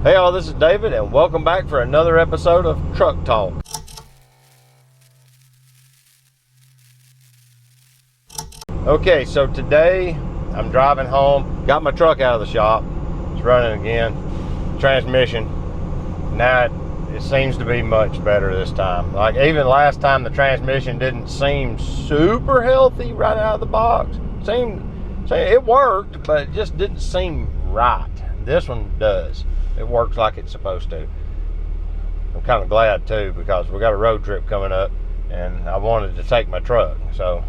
Hey all, this is David and welcome back for another episode of Truck Talk. Okay, so today I'm driving home, got my truck out of the shop, it's running again, transmission. Now it seems to be much better this time. Like even last time the transmission didn't seem super healthy right out of the box. It worked, but it just didn't seem right. This one does. It works like it's supposed to. I'm kind of glad too, because we got a road trip coming up and I wanted to take my truck. So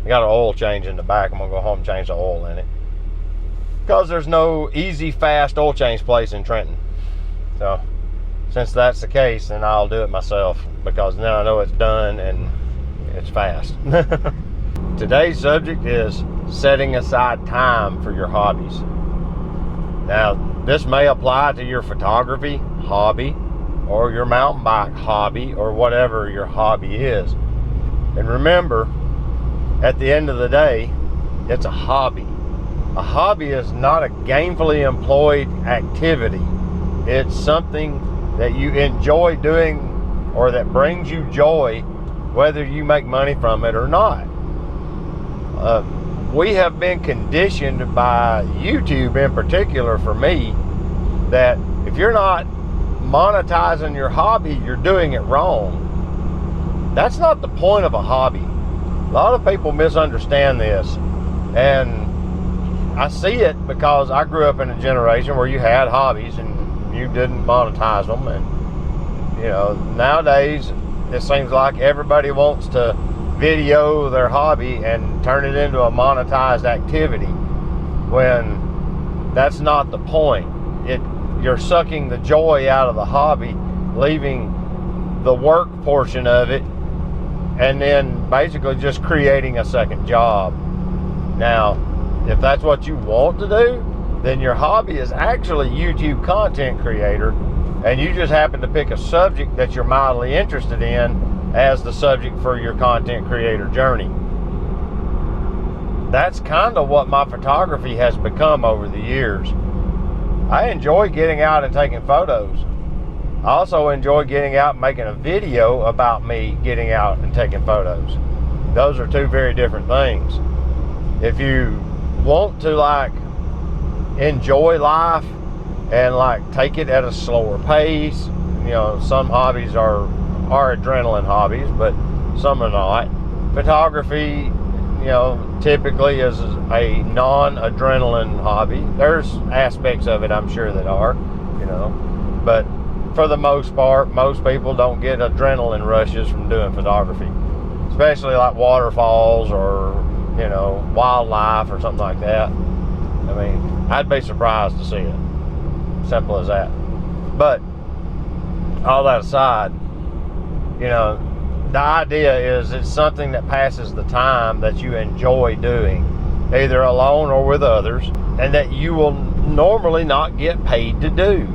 I got an oil change in the back. I'm gonna go home and change the oil in it, because there's no easy, fast oil change place in Trenton. So since that's the case, then I'll do it myself, because now I know it's done and it's fast. Today's subject is setting aside time for your hobbies. Now, this may apply to your photography hobby or your mountain bike hobby or whatever your hobby is. And remember, at the end of the day, it's a hobby. A hobby is not a gainfully employed activity. It's something that you enjoy doing or that brings you joy, whether you make money from it or not. We have been conditioned by YouTube in particular, for me, that if you're not monetizing your hobby, you're doing it wrong. That's not the point of a hobby. A lot of people misunderstand this, and I see it because I grew up in a generation where you had hobbies and you didn't monetize them. And you know, nowadays it seems like everybody wants to video their hobby and turn it into a monetized activity, when that's not the point. You're sucking the joy out of the hobby, leaving the work portion of it, and then basically just creating a second job. Now, if that's what you want to do, then your hobby is actually YouTube content creator, and you just happen to pick a subject that you're mildly interested in as the subject for your content creator journey. That's kind of what my photography has become over the years. I enjoy getting out and taking photos. I also enjoy getting out and making a video about me getting out and taking photos. Those are two very different things. If you want to like enjoy life and like take it at a slower pace, you know, some hobbies are adrenaline hobbies, but some are not. Photography, you know, typically is a non-adrenaline hobby. There's aspects of it I'm sure that are, you know, but for the most part, most people don't get adrenaline rushes from doing photography, especially like waterfalls or, you know, wildlife or something like that. I mean, I'd be surprised to see it. Simple as that. But all that aside, you know, the idea is it's something that passes the time that you enjoy doing, either alone or with others, and that you will normally not get paid to do.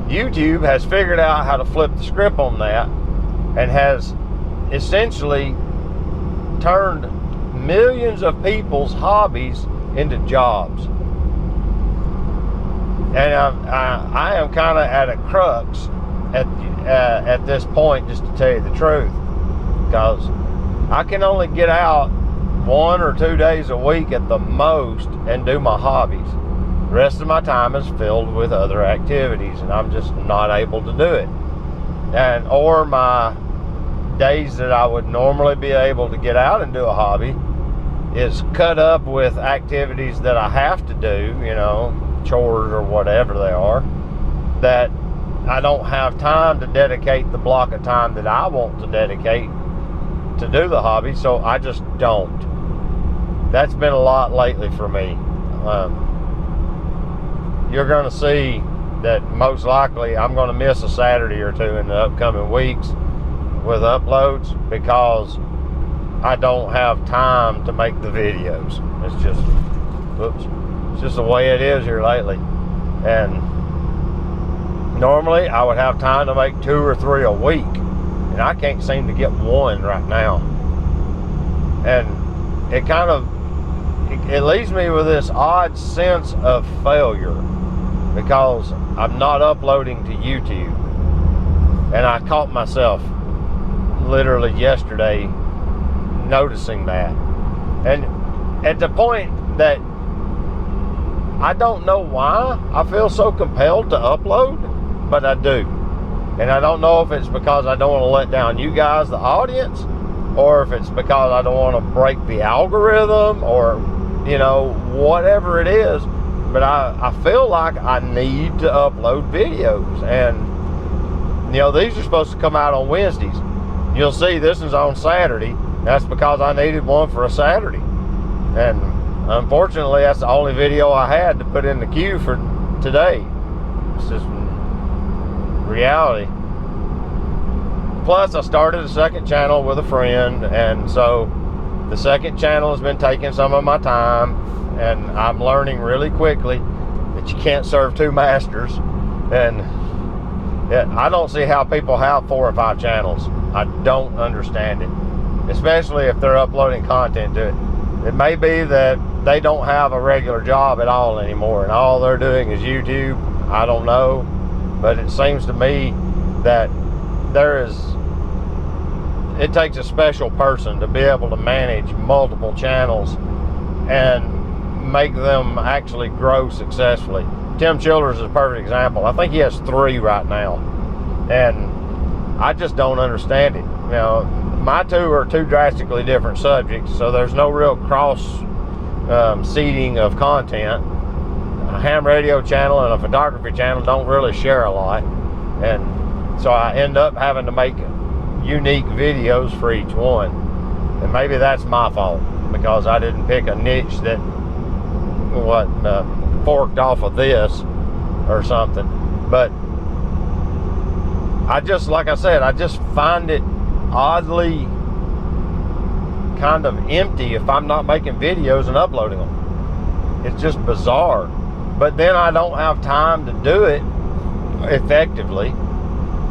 YouTube has figured out how to flip the script on that and has essentially turned millions of people's hobbies into jobs. And I am kind of at a crux at this point, just to tell you the truth, because I can only get out 1 or 2 days a week at the most and do my hobbies. The rest of my time is filled with other activities, and I'm just not able to do it. And or my days that I would normally be able to get out and do a hobby is cut up with activities that I have to do, you know, chores or whatever they are, that I don't have time to dedicate the block of time that I want to dedicate to do the hobby, so I just don't. That's been a lot lately for me. You're going to see that most likely I'm going to miss a Saturday or two in the upcoming weeks with uploads, because I don't have time to make the videos. It's just the way it is here lately. And normally I would have time to make 2 or 3 a week, and I can't seem to get one right now. And it leaves me with this odd sense of failure, because I'm not uploading to YouTube. And I caught myself literally yesterday noticing that. And at the point that I don't know why I feel so compelled to upload, but I do. And I don't know if it's because I don't want to let down you guys, the audience, or if it's because I don't want to break the algorithm, or, you know, whatever it is. But I feel like I need to upload videos. And, you know, these are supposed to come out on Wednesdays. You'll see this is on Saturday. That's because I needed one for a Saturday. And unfortunately, that's the only video I had to put in the queue for today. It's just reality. Plus, I started a second channel with a friend, and so the second channel has been taking some of my time, and I'm learning really quickly that you can't serve two masters. And yeah, I don't see how people have 4 or 5 channels. I don't understand it, especially if they're uploading content to it. It may be that they don't have a regular job at all anymore, and all they're doing is YouTube. I don't know, but it seems to me that it takes a special person to be able to manage multiple channels and make them actually grow successfully. Tim Childers is a perfect example. I think he has 3 right now, and I just don't understand it. You know, my 2 are 2 drastically different subjects, so there's no real cross seeding of content. A ham radio channel and a photography channel don't really share a lot, and so I end up having to make unique videos for each one. And maybe that's my fault, because I didn't pick a niche that forked off of this or something. But I just, like I said, I just find it oddly kind of empty if I'm not making videos and uploading them. It's just bizarre. But then I don't have time to do it effectively,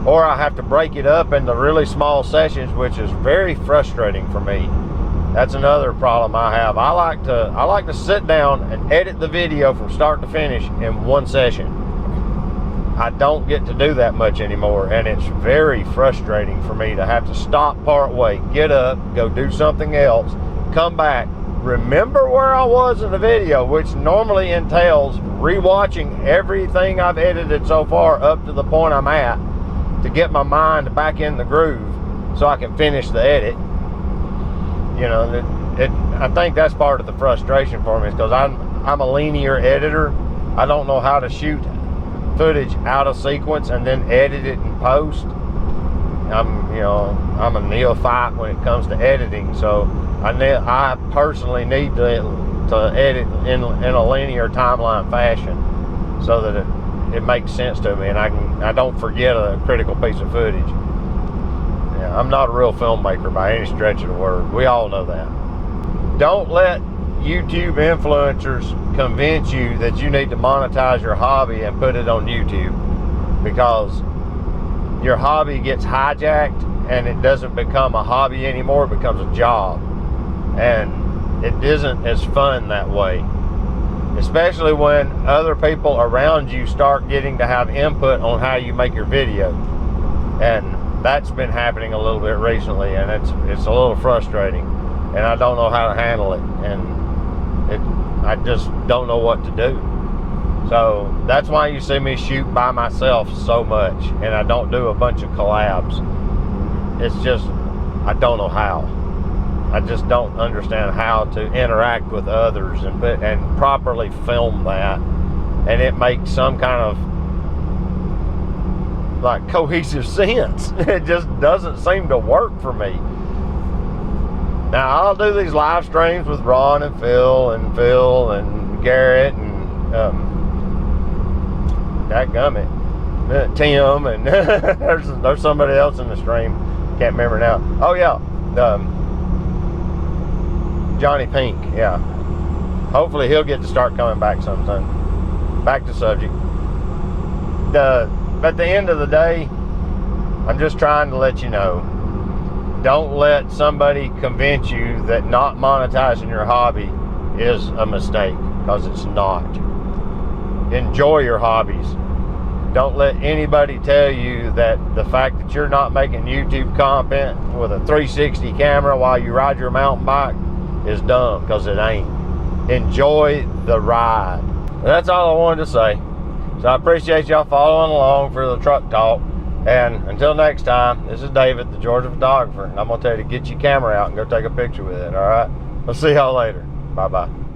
or I have to break it up into really small sessions, which is very frustrating for me. That's another problem I have. I like to sit down and edit the video from start to finish in one session. I don't get to do that much anymore, and it's very frustrating for me to have to stop part way, get up, go do something else, come back, remember where I was in the video, which normally entails rewatching everything I've edited so far up to the point I'm at, to get my mind back in the groove so I can finish the edit. You know, I think that's part of the frustration for me, is because I'm a linear editor. I don't know how to shoot footage out of sequence and then edit it in post. I'm a neophyte when it comes to editing, so I personally need to edit in a linear timeline fashion so that it makes sense to me, and I don't forget a critical piece of footage. Yeah, I'm not a real filmmaker by any stretch of the word. We all know that. Don't let YouTube influencers convince you that you need to monetize your hobby and put it on YouTube, because your hobby gets hijacked and it doesn't become a hobby anymore. It becomes a job, and it isn't as fun that way, especially when other people around you start getting to have input on how you make your video. And that's been happening a little bit recently, and it's a little frustrating, and I don't know how to handle it, and I just don't know what to do. So that's why you see me shoot by myself so much, and I don't do a bunch of collabs. It's just, I don't know how. I just don't understand how to interact with others and properly film that, and it makes some kind of like cohesive sense. It just doesn't seem to work for me. Now, I'll do these live streams with Ron and Phil and Garrett and Tim, and there's somebody else in the stream. Can't remember now. Oh yeah, Johnny Pink. Yeah. Hopefully he'll get to start coming back sometime. Back to subject. At the end of the day, I'm just trying to let you know, don't let somebody convince you that not monetizing your hobby is a mistake, because it's not. enjoy your hobbies. Don't let anybody tell you that the fact that you're not making YouTube content with a 360 camera while you ride your mountain bike is dumb, because it ain't. Enjoy the ride. That's all I wanted to say. So I appreciate y'all following along for the truck talk. And until next time, this is David, the Georgia photographer, and I'm going to tell you to get your camera out and go take a picture with it, all right? We'll see y'all later. Bye-bye.